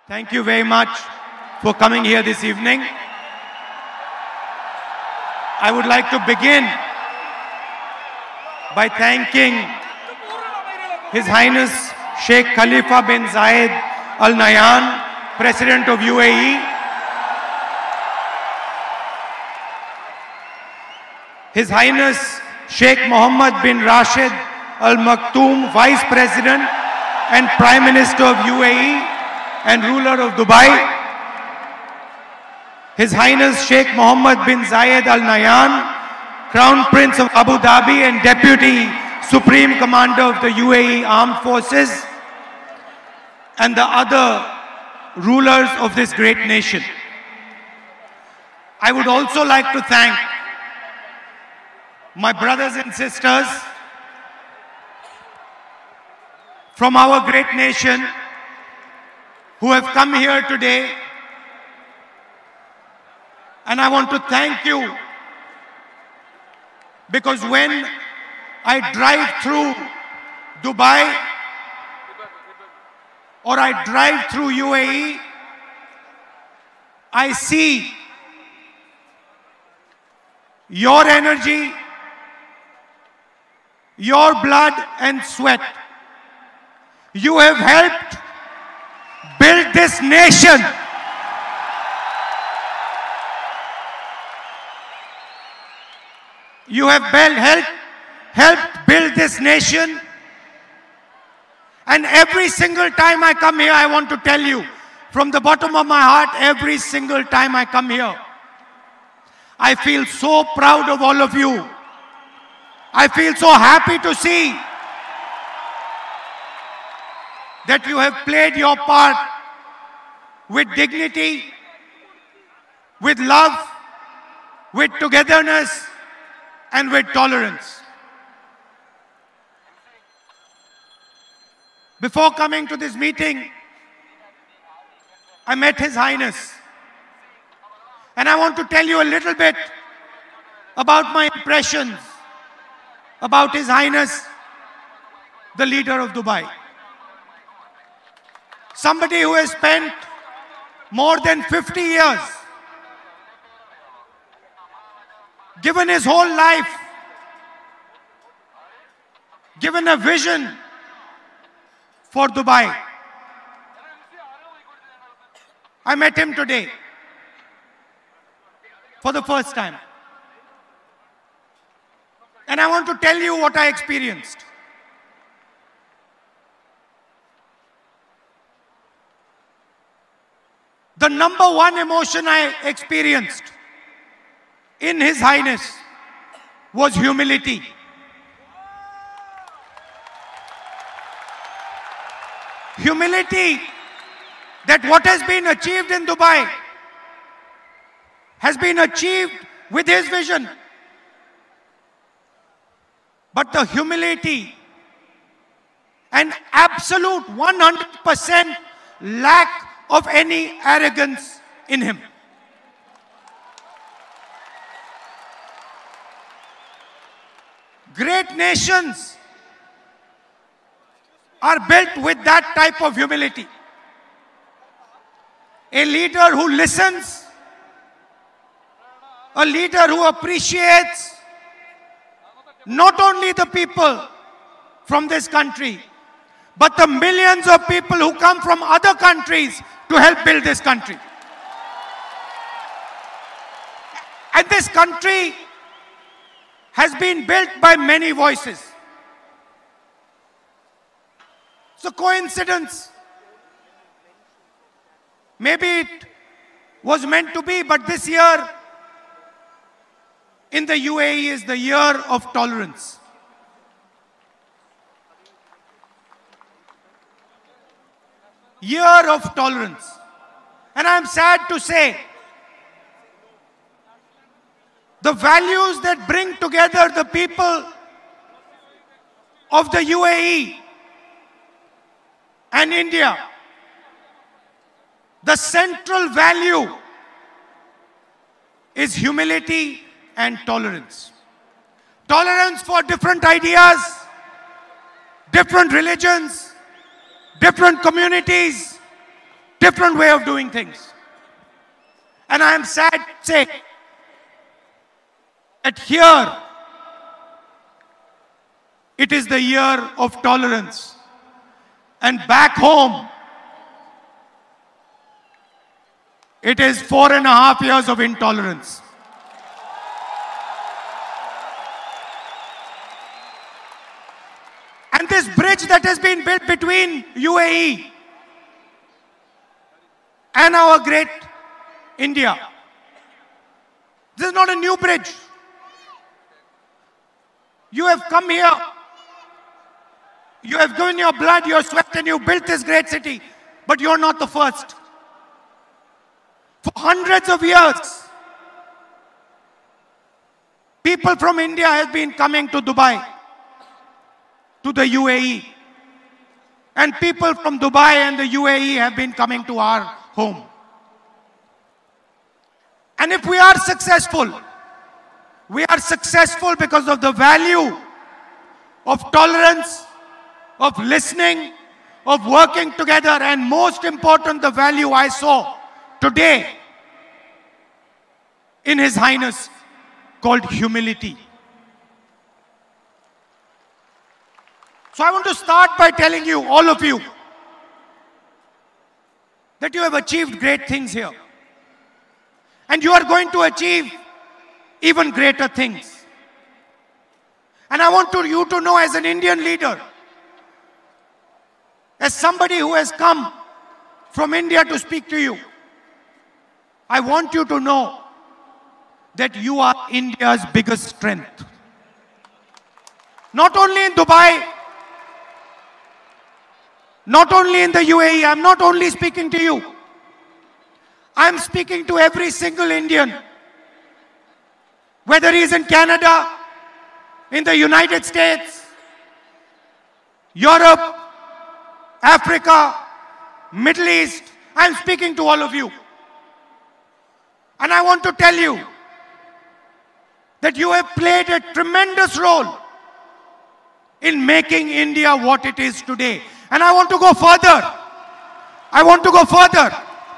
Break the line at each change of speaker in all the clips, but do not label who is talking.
Thank you very much for coming here this evening. I would like to begin by thanking His Highness Sheikh Khalifa bin Zayed Al Nahyan, President of UAE, His Highness Sheikh Mohammed bin Rashid Al Maktoum, Vice President and Prime Minister of UAE and ruler of Dubai, His Highness Sheikh Mohammed bin Zayed Al Nahyan, Crown Prince of Abu Dhabi and Deputy Supreme Commander of the UAE Armed Forces, and the other rulers of this great nation. I would also like to thank my brothers and sisters from our great nation who have come here today. And I want to thank you, because when I drive through Dubai or I drive through UAE, I see your energy, your blood and sweat. You have helped build this nation. You have helped build this nation. And every single time I come here, I want to tell you, from the bottom of my heart, every single time I come here, I feel so proud of all of you. I feel so happy to see that you have played your part with dignity, with love, with togetherness, and with tolerance. Before coming to this meeting, I met His Highness. And I want to tell you a little bit about my impressions about His Highness, the leader of Dubai. Somebody who has spent more than 50 years, given his whole life, given a vision for Dubai. I met him today for the first time. And I want to tell you what I experienced. The number one emotion I experienced in His Highness was humility. Humility that what has been achieved in Dubai has been achieved with his vision. But the humility and absolute 100% lack of any arrogance in him. Great nations are built with that type of humility. A leader who listens, a leader who appreciates not only the people from this country, but the millions of people who come from other countries to help build this country. And this country has been built by many voices. It's a coincidence. Maybe it was meant to be, but this year in the UAE is the year of tolerance. Year of tolerance. And I'm sad to say, the values that bring together the people of the UAE and India, the central value is humility and tolerance. Tolerance for different ideas, different religions, different communities, different way of doing things. And I am sad to say that here it is the year of tolerance. And back home, it is 4.5 years of intolerance. And this bridge that has been built between UAE and our great India, this is not a new bridge. You have come here, you have given your blood, your sweat, and you built this great city, but you're not the first. For hundreds of years, people from India have been coming to Dubai, to the UAE. And people from Dubai and the UAE have been coming to our home. And if we are successful because of the value of tolerance, of listening, of working together, and most important, the value I saw today in His Highness called humility. So I want to start by telling you, all of you, that you have achieved great things here. And you are going to achieve even greater things. And I want you to know, as an Indian leader, as somebody who has come from India to speak to you, I want you to know that you are India's biggest strength. Not only in Dubai, not only in the UAE, I'm not only speaking to you. I'm speaking to every single Indian, whether he's in Canada, in the United States, Europe, Africa, Middle East. I'm speaking to all of you. And I want to tell you that you have played a tremendous role in making India what it is today. And I want to go further. I want to go further,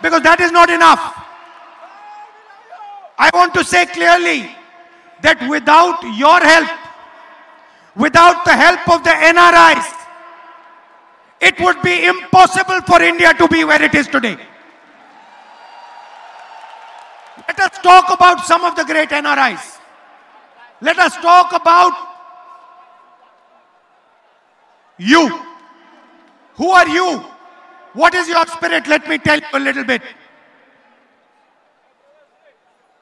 because that is not enough. I want to say clearly that without your help, without the help of the NRIs, it would be impossible for India to be where it is today. Let us talk about some of the great NRIs. Let us talk about you. Who are you? What is your spirit? Let me tell you a little bit.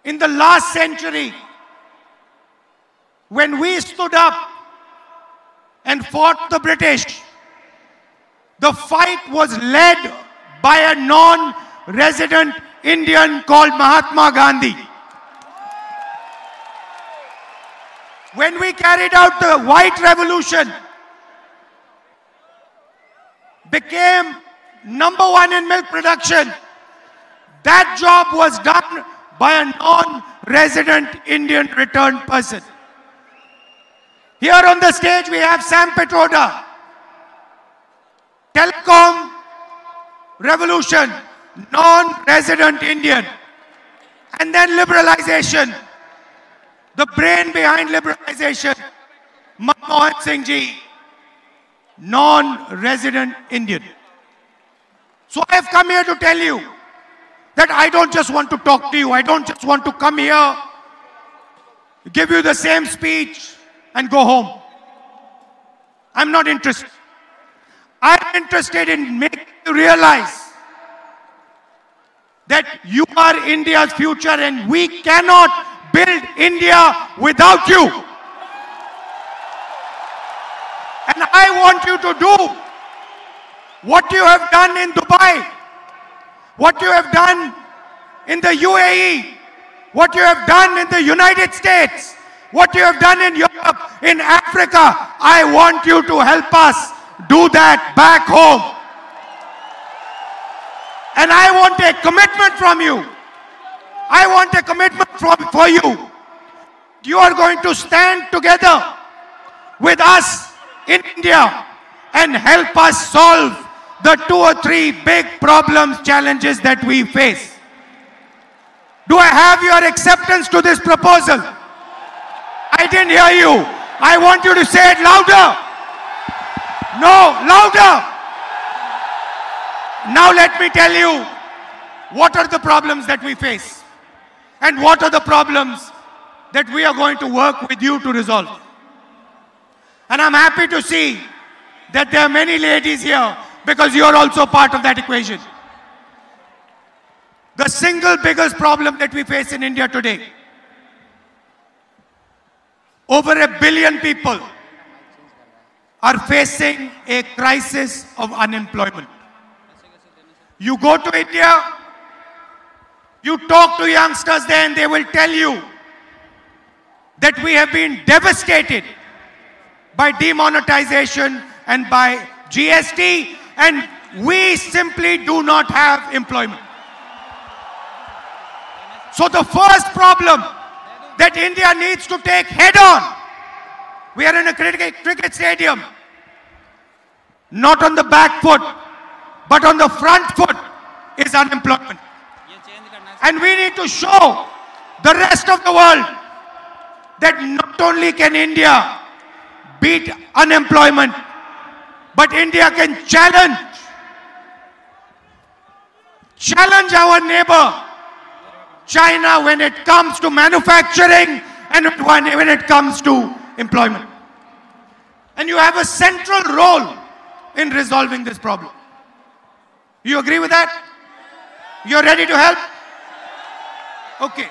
In the last century, when we stood up and fought the British, the fight was led by a non-resident Indian called Mahatma Gandhi. When we carried out the White Revolution, became #1 in milk production, that job was done by a non-resident Indian returned person. Here on the stage we have Sam Petroda. Telecom revolution, non-resident Indian. And then liberalization. The brain behind liberalization, Manmohan Singh ji, non-resident Indian. So I have come here to tell you that I don't just want to talk to you. I don't just want to come here, give you the same speech and go home. I'm not interested. I'm interested in making you realize that you are India's future, and we cannot build India without you. And I want you to do what you have done in Dubai, what you have done in the UAE, what you have done in the United States, what you have done in Europe, in Africa. I want you to help us do that back home. And I want a commitment from you. I want a commitment for you. You are going to stand together with us in India and help us solve the 2 or 3 big problems, challenges that we face. Do I have your acceptance to this proposal? I didn't hear you. I want you to say it louder. No, louder. Now let me tell you what are the problems that we face and what are the problems that we are going to work with you to resolve. And I'm happy to see that there are many ladies here because you're also part of that equation. The single biggest problem that we face in India today, over 1 billion people are facing a crisis of unemployment. You go to India, you talk to youngsters there and they will tell you that we have been devastated by demonetization and by GST, and we simply do not have employment. So the first problem that India needs to take head on, we are in a cricket stadium, not on the back foot, but on the front foot is unemployment. And we need to show the rest of the world that not only can India beat unemployment, but India can challenge our neighbor China when it comes to manufacturing and when it comes to employment. And you have a central role in resolving this problem. You agree with that? You're ready to help? Okay.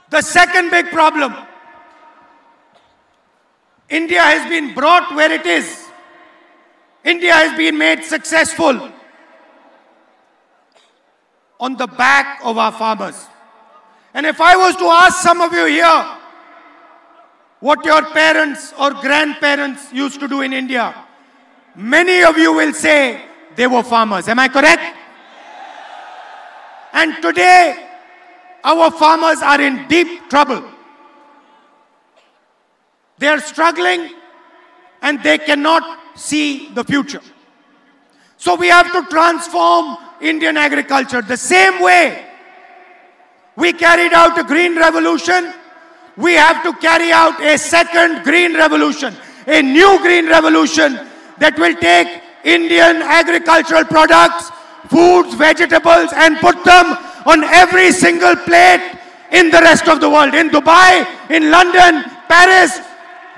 The second big problem, India has been brought where it is. India has been made successful on the back of our farmers. And if I was to ask some of you here what your parents or grandparents used to do in India, many of you will say they were farmers. Am I correct? And today, our farmers are in deep trouble. They are struggling and they cannot see the future. So we have to transform Indian agriculture. The same way we carried out a green revolution, we have to carry out a second green revolution, a new green revolution that will take Indian agricultural products, foods, vegetables, and put them on every single plate in the rest of the world. In Dubai, in London, Paris,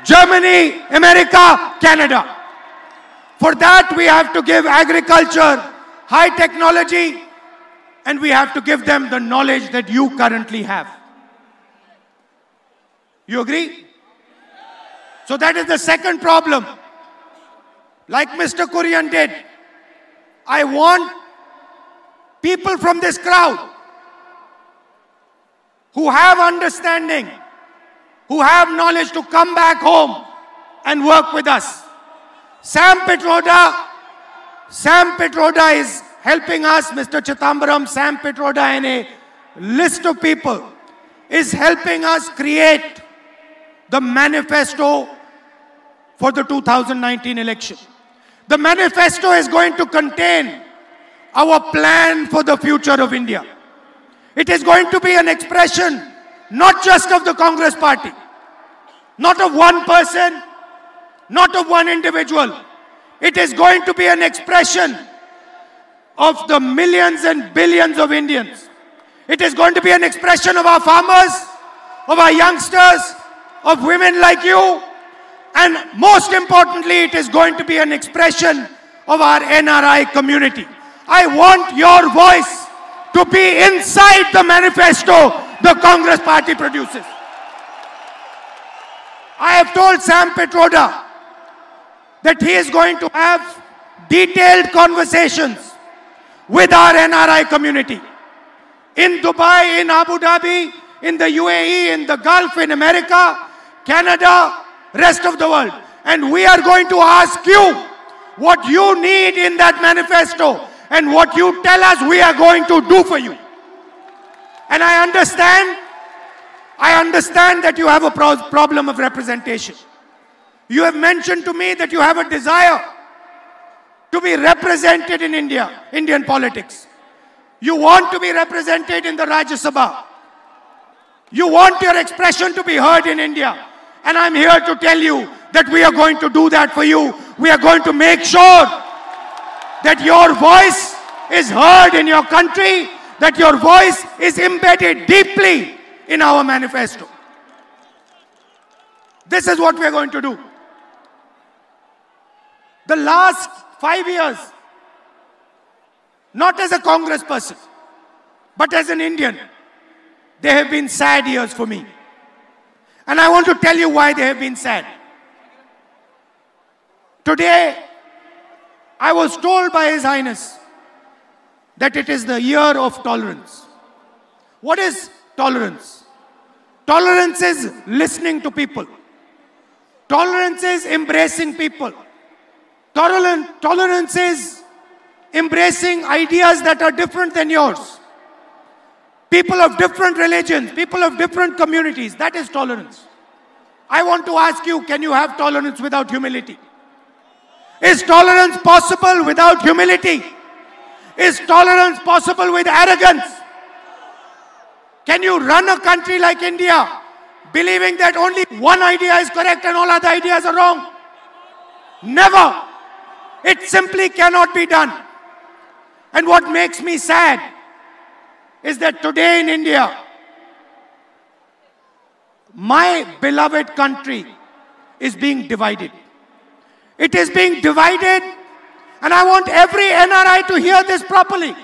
Germany, America, Canada. For that, we have to give agriculture high technology, and we have to give them the knowledge that you currently have. You agree? So that is the second problem. Like Mr. Kurian did, I want people from this crowd who have understanding, who have knowledge to come back home and work with us. Sam Pitroda is helping us, Mr. Chithambaram, Sam Pitroda and a list of people is helping us create the manifesto for the 2019 election. The manifesto is going to contain our plan for the future of India. It is going to be an expression not just of the Congress party, not of one person, not of one individual. It is going to be an expression of the millions and billions of Indians. It is going to be an expression of our farmers, of our youngsters, of women like you, and most importantly, it is going to be an expression of our NRI community. I want your voice to be inside the manifesto the Congress party produces. I have told Sam Pitroda that he is going to have detailed conversations with our NRI community in Dubai, in Abu Dhabi, in the UAE, in the Gulf, in America, Canada, rest of the world. And we are going to ask you what you need in that manifesto and what you tell us we are going to do for you. And I understand that you have a problem of representation. You have mentioned to me that you have a desire to be represented in India, Indian politics. You want to be represented in the Rajya Sabha. You want your expression to be heard in India. And I'm here to tell you that we are going to do that for you. We are going to make sure that your voice is heard in your country, that your voice is embedded deeply in our manifesto. This is what we are going to do. The last 5 years, not as a Congress person, but as an Indian, they have been sad years for me. And I want to tell you why they have been sad. Today, I was told by His Highness that it is the year of tolerance. What is tolerance? Tolerance is listening to people. Tolerance is embracing people. Tolerance is embracing ideas that are different than yours. People of different religions, people of different communities, that is tolerance. I want to ask you, can you have tolerance without humility? Is tolerance possible without humility? Is tolerance possible with arrogance? Can you run a country like India believing that only one idea is correct and all other ideas are wrong? Never. It simply cannot be done. And what makes me sad is that today in India, my beloved country is being divided. It is being divided, and I want every NRI to hear this properly.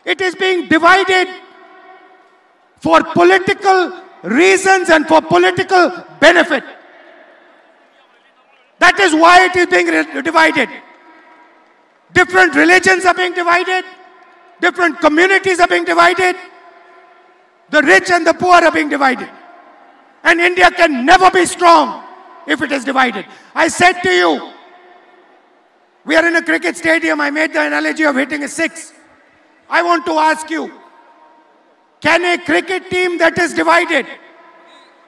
It is being divided for political reasons and for political benefit. That is why it is being divided. Different religions are being divided. Different communities are being divided. The rich and the poor are being divided. And India can never be strong if it is divided. I said to you, we are in a cricket stadium. I made the analogy of hitting a six. I want to ask you, can a cricket team that is divided,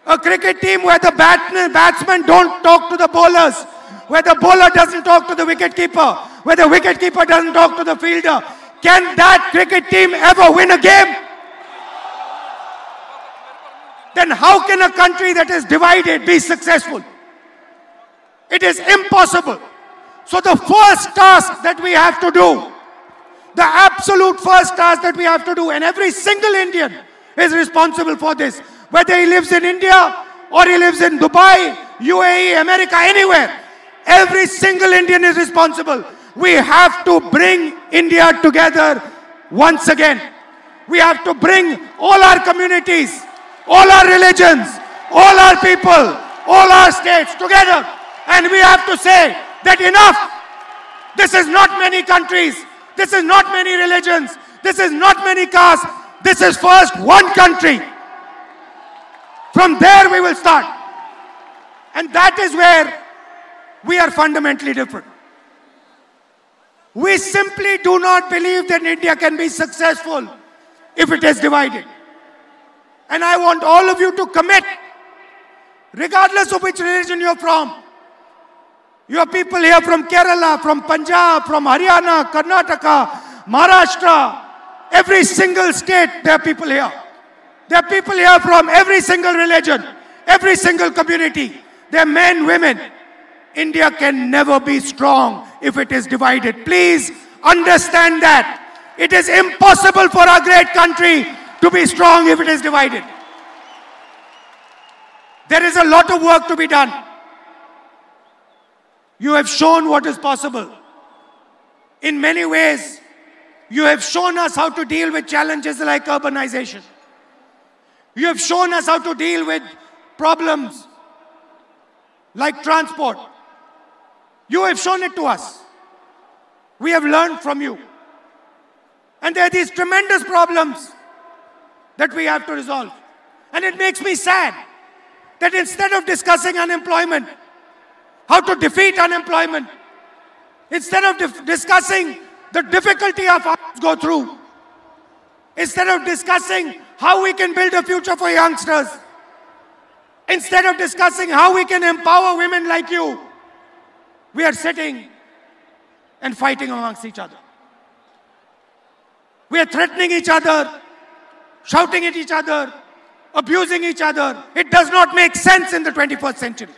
a cricket team where the batsmen don't talk to the bowlers, where the bowler doesn't talk to the wicketkeeper, where the wicketkeeper doesn't talk to the fielder, can that cricket team ever win a game? Then how can a country that is divided be successful? It is impossible. So the first task that we have to do, the absolute first task that we have to do, and every single Indian is responsible for this, whether he lives in India or he lives in Dubai, UAE, America, anywhere, every single Indian is responsible. We have to bring India together once again. We have to bring all our communities, all our religions, all our people, all our states together. And we have to say that enough. This is not many countries. This is not many religions. This is not many castes. This is first one country. From there we will start. And that is where we are fundamentally different. We simply do not believe that India can be successful if it is divided. And I want all of you to commit, regardless of which religion you're from. You have people here from Kerala, from Punjab, from Haryana, Karnataka, Maharashtra. Every single state, there are people here. There are people here from every single religion, every single community. There are men, women. India can never be strong if it is divided. Please understand that. It is impossible for our great country to be strong if it is divided. There is a lot of work to be done. You have shown what is possible. In many ways, you have shown us how to deal with challenges like urbanization. You have shown us how to deal with problems like transport. You have shown it to us. We have learned from you. And there are these tremendous problems that we have to resolve. And it makes me sad that instead of discussing unemployment, how to defeat unemployment, instead of discussing the difficulty our farmers go through, instead of discussing how we can build a future for youngsters, instead of discussing how we can empower women like you, we are sitting and fighting amongst each other. We are threatening each other, shouting at each other, abusing each other. It does not make sense in the 21st century.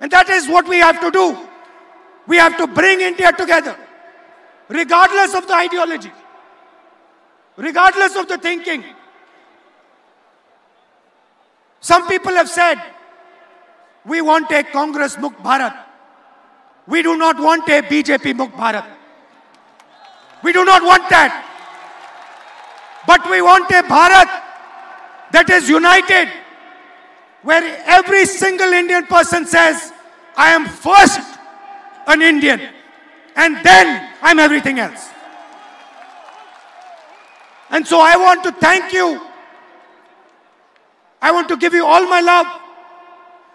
And that is what we have to do. We have to bring India together, regardless of the ideology, regardless of the thinking. Some people have said, we want a Congress Mukt Bharat. We do not want a BJP Mukt Bharat. We do not want that. But we want a Bharat that is united, where every single Indian person says, I am first an Indian, and then I'm everything else. And so I want to thank you. I want to give you all my love,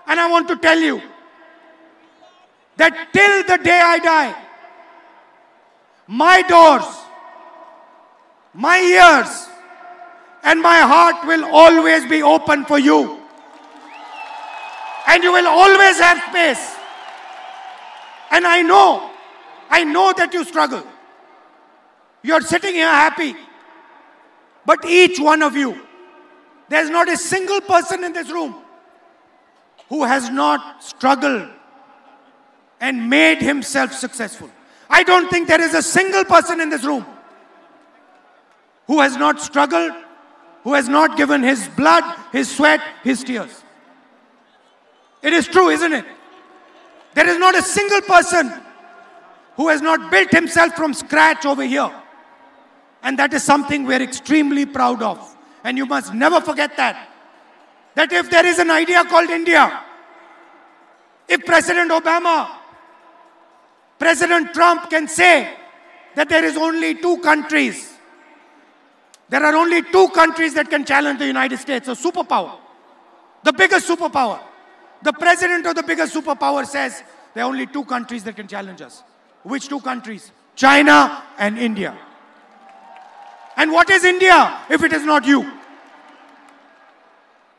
and I want to tell you that till the day I die, my doors, my ears, and my heart will always be open for you. And you will always have space. And I know that you struggle. You're sitting here happy. But each one of you, there's not a single person in this room who has not struggled and made himself successful. I don't think there is a single person in this room who has not struggled, who has not given his blood, his sweat, his tears. It is true, isn't it? There is not a single person who has not built himself from scratch over here. And that is something we're extremely proud of. And you must never forget that. That if there is an idea called India, if President Obama, President Trump can say that there is only two countries, there are only two countries that can challenge the United States, a superpower, the biggest superpower. The president of the biggest superpower says there are only two countries that can challenge us. Which two countries? China and India. And what is India if it is not you?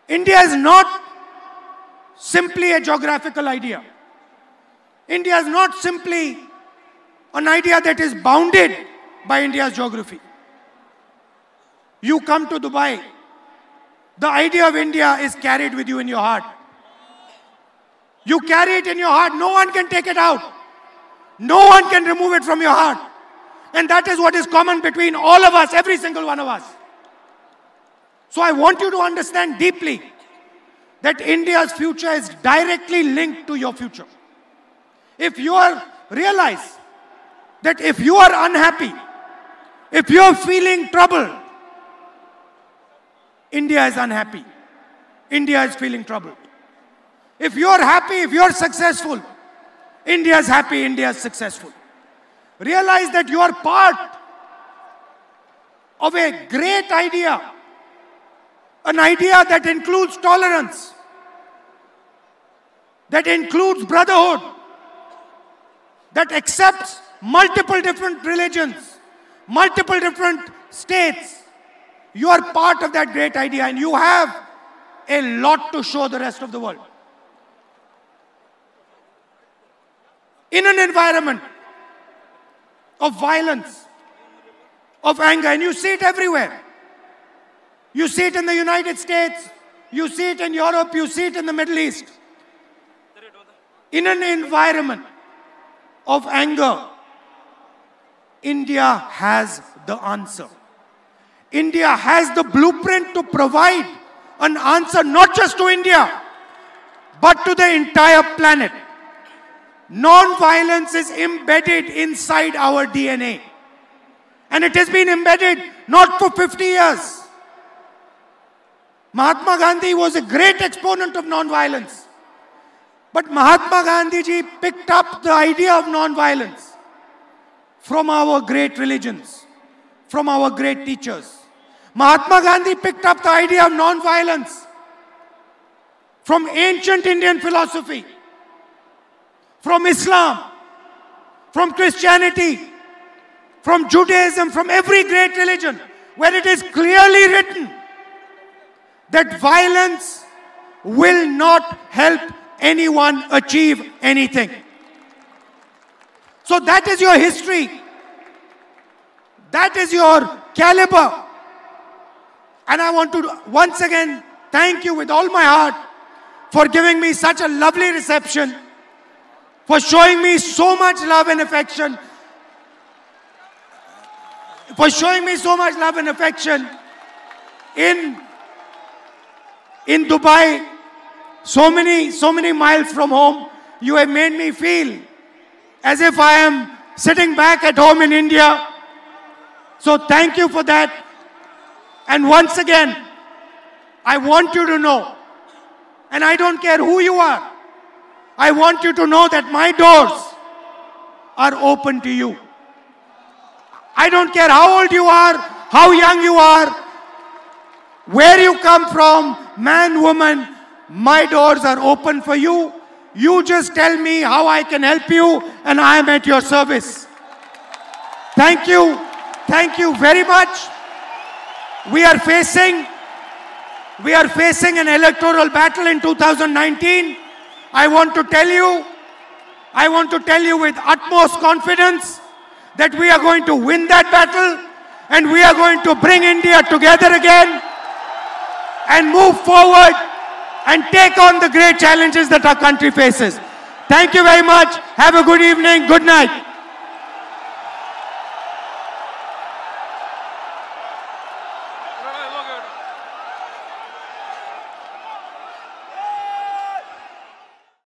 India is not simply a geographical idea. India is not simply an idea that is bounded by India's geography. You come to Dubai, the idea of India is carried with you in your heart. You carry it in your heart. No one can take it out. No one can remove it from your heart. And that is what is common between all of us, every single one of us. So I want you to understand deeply that India's future is directly linked to your future. If you realize that if you are unhappy, if you are feeling troubled, India is unhappy. India is feeling troubled. If you are happy, if you are successful, India is happy, India is successful. Realize that you are part of a great idea, an idea that includes tolerance, that includes brotherhood, that accepts multiple different religions, multiple different states. You are part of that great idea, and you have a lot to show the rest of the world. In an environment of violence, of anger, and you see it everywhere. You see it in the United States, you see it in Europe, you see it in the Middle East. In an environment of anger, India has the answer. India has the blueprint to provide an answer not just to India, but to the entire planet. Non-violence is embedded inside our DNA. And it has been embedded not for 50 years. Mahatma Gandhi was a great exponent of non-violence. But Mahatma Gandhi ji picked up the idea of non-violence from our great religions, from our great teachers. Mahatma Gandhi picked up the idea of non-violence from ancient Indian philosophy, from Islam, from Christianity, from Judaism, from every great religion, where it is clearly written that violence will not help anyone achieve anything. So that is your history. That is your caliber. And I want to once again thank you with all my heart for giving me such a lovely reception, for showing me so much love and affection, in Dubai, so many miles from home. You have made me feel as if I am sitting back at home in India. So thank you for that. And once again, I want you to know, and I don't care who you are, I want you to know that my doors are open to you. I don't care how old you are, how young you are, where you come from, man, woman, my doors are open for you. You just tell me how I can help you, and I am at your service. Thank you. Thank you very much. We are facing an electoral battle in 2019. I want to tell you with utmost confidence that we are going to win that battle, and we are going to bring India together again and move forward and take on the great challenges that our country faces. Thank you very much. Have a good evening. Good night.